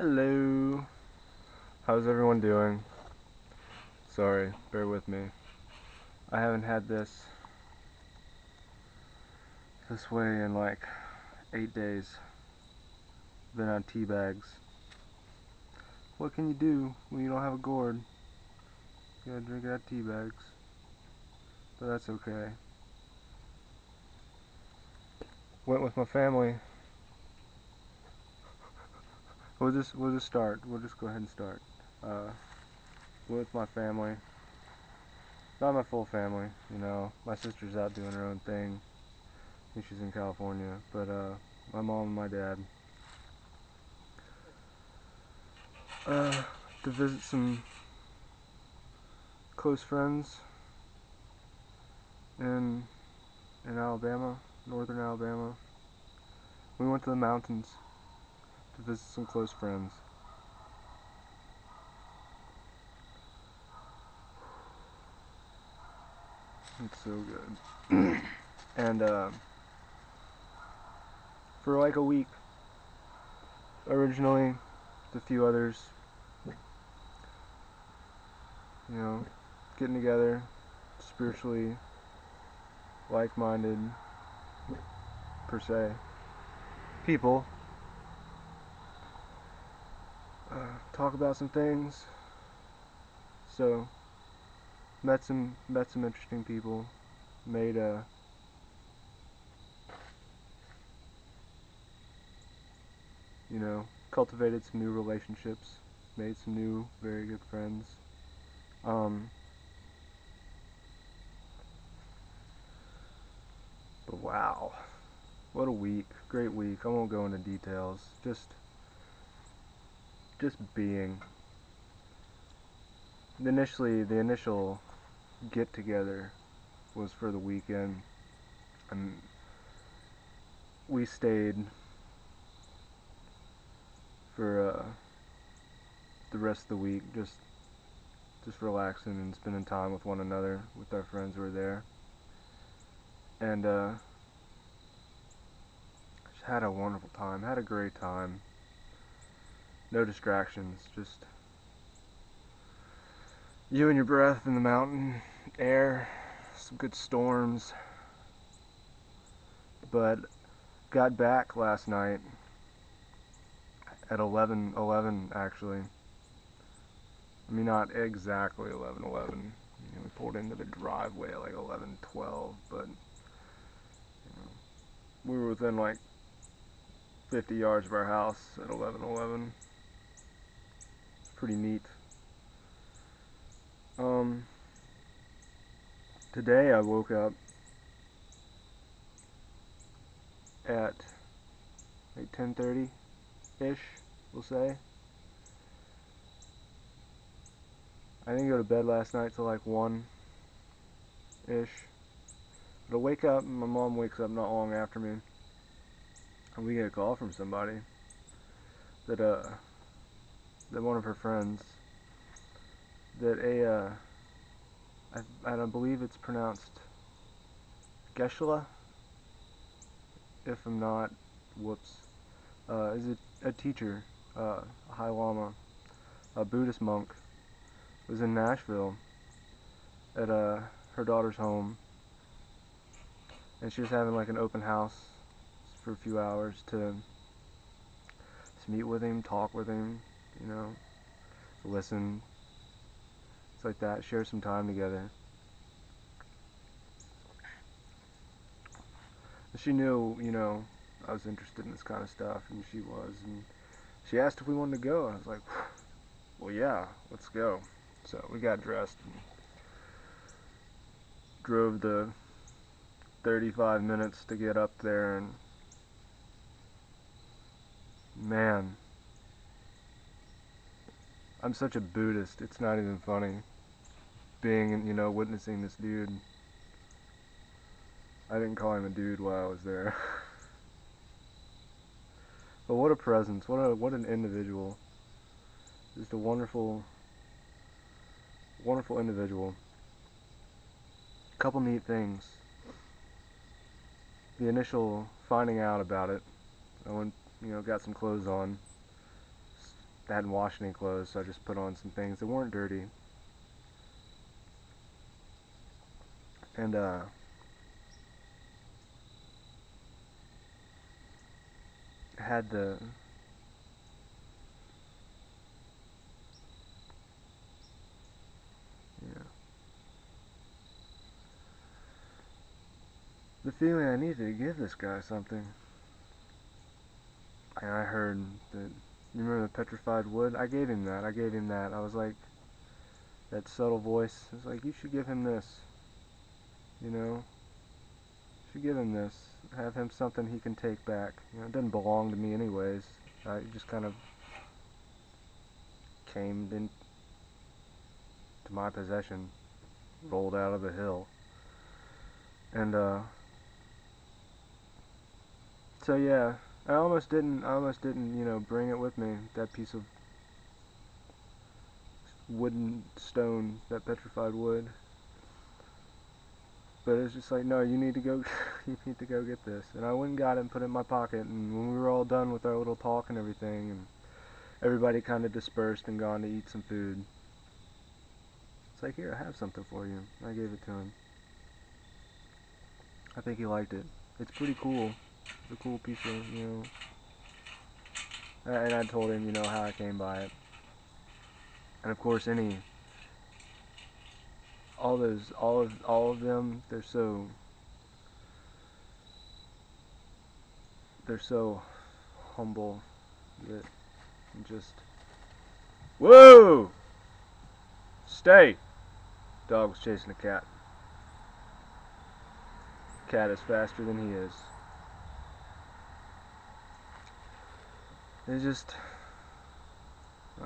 Hello. How's everyone doing? Sorry, bear with me. I haven't had this way in like 8 days. Been on tea bags. What can you do when you don't have a gourd? You gotta drink it out of tea bags. But that's okay. Went with my family. We'll just start. We'll just go ahead and start. Went with my family. Not my full family, you know. My sister's out doing her own thing. I think she's in California. But my mom and my dad. To visit some close friends in Alabama, northern Alabama. We went to the mountains to visit some close friends. It's so good. And for like a week, originally, with a few others, you know, getting together, spiritually like-minded, per se, people, talk about some things. So met some interesting people, made you know, cultivated some new relationships, made some new very good friends. But wow, what a week, great week. I won't go into details, just being. The initial get together was for the weekend, and we stayed for the rest of the week, just relaxing and spending time with one another, with our friends who were there, and just had a wonderful time, had a great time. No distractions, just you and your breath in the mountain air, some good storms. But got back last night at 11:11 actually. I mean, not exactly 11:11. You know, we pulled into the driveway at like 11:12, but you know, we were within like 50 yards of our house at 11:11. It's pretty neat. Today I woke up at like 10:30-ish, we'll say. I didn't go to bed last night till like 1-ish. But I wake up, and my mom wakes up not long after me, and we get a call from somebody that one of her friends, that I believe it's pronounced Geshe-la, if I'm not, whoops, is a teacher, a High Lama, a Buddhist monk, was in Nashville at her daughter's home, and she was having like an open house for a few hours to meet with him, talk with him, you know, listen, it's like that, share some time together. She knew, you know, I was interested in this kind of stuff, and she was, and she asked if we wanted to go, and I was like, well, yeah, let's go. So we got dressed and drove the 35 minutes to get up there, and man, I'm such a Buddhist, it's not even funny, being, you know, witnessing this dude. I didn't call him a dude while I was there. But what a presence, what an individual. Just a wonderful individual. Couple neat things. The initial finding out about it, I went, you know, got some clothes on, I hadn't washed any clothes, so I just put on some things that weren't dirty. And had yeah, the feeling I needed to give this guy something. And I heard that, you remember the petrified wood? I gave him that. I gave him that. I was like, that subtle voice. It's like, you should give him this. You know? You should give him this. Have him something he can take back. You know, it doesn't belong to me anyways. It just kind of came into my possession. Rolled out of the hill. And, so yeah. I almost didn't, you know, bring it with me. That piece of wooden stone, that petrified wood. But it's just like, no, you need to go, you need to go get this. And I went and got it and put it in my pocket, and when we were all done with our little talk and everything, and everybody kind of dispersed and gone to eat some food, it's like, here, I have something for you. I gave it to him. I think he liked it. It's pretty cool. It's a cool piece of, you know, and I told him, you know, how I came by it. And of course, all of them, they're so humble that just, whoa! Stay! Dog was chasing a cat. Cat is faster than he is. It's just,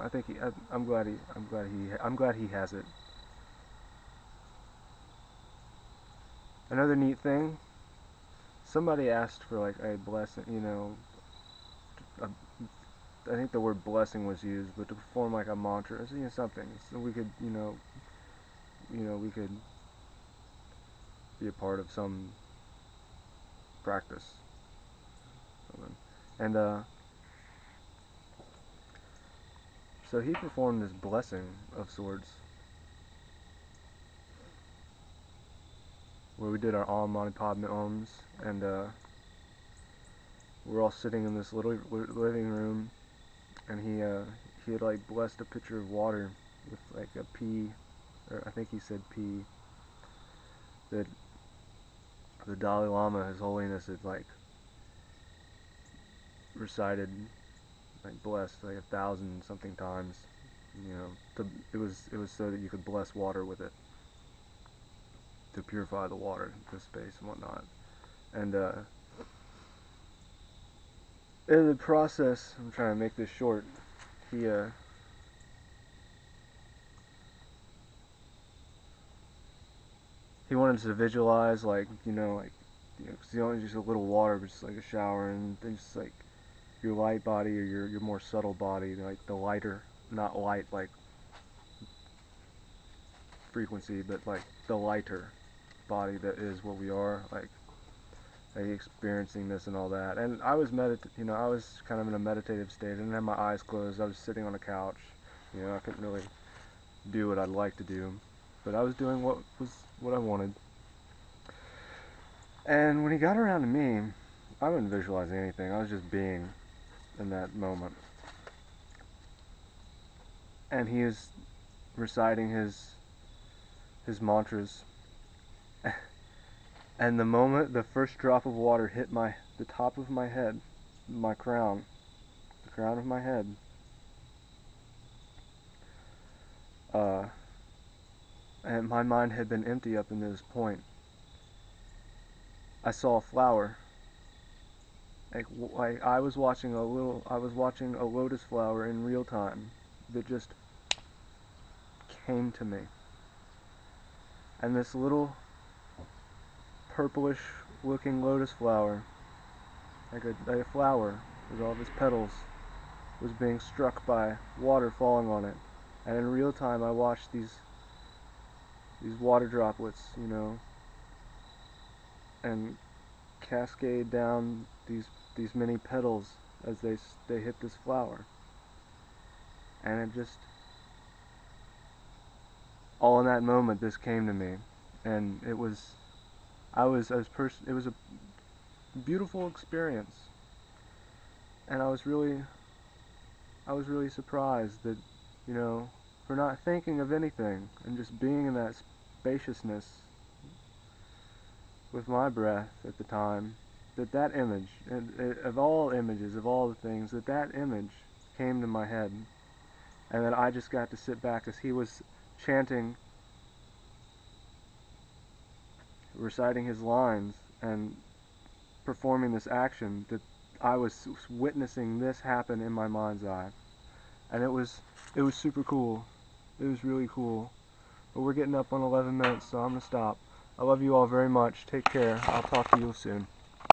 I think I'm glad he has it. Another neat thing, somebody asked for like a blessing, you know, a, I think the word blessing was used, but to perform like a mantra, you know, something, so we could, we could be a part of some practice. And so he performed this blessing of sorts, where we did our Om Mani Padme Oms, and we're all sitting in this little living room, and he had like blessed a pitcher of water with like a pea, or I think he said pea, that the Dalai Lama, His Holiness, had like recited, like blessed like 1,000 something times, you know. It was so that you could bless water with it, to purify the water, the space and whatnot. And in the process, I'm trying to make this short. He he wanted to visualize, like, cause you only just a little water, but just like a shower, and then just like your light body or your more subtle body, like the lighter, not light like frequency, but like the lighter body that is what we are, like experiencing this and all that. And I was I was kind of in a meditative state. I didn't have my eyes closed. I was sitting on a couch. You know, I couldn't really do what I'd like to do, but I was doing what I wanted. And when he got around to me, I wasn't visualizing anything. I was just being in that moment. And he was reciting his mantras. And the moment the first drop of water hit the top of my head, my crown, the crown of my head, and my mind had been empty up until this point, I saw a flower. Like I was watching a lotus flower in real time that just came to me. And this little purplish looking lotus flower, like a flower with all of its petals, was being struck by water falling on it. And in real time I watched these water droplets, and cascade down these many petals as they hit this flower. And it just, all in that moment, this came to me. And it was, it was a beautiful experience. And I was really surprised that, you know, for not thinking of anything and just being in that spaciousness with my breath at the time, that image, and of all images, of all the things, that image came to my head, and that I just got to sit back as he was chanting, reciting his lines, and performing this action, that I was witnessing this happen in my mind's eye. And it was super cool. It was really cool. But we're getting up on 11 minutes, so I'm going to stop. I love you all very much. Take care. I'll talk to you soon.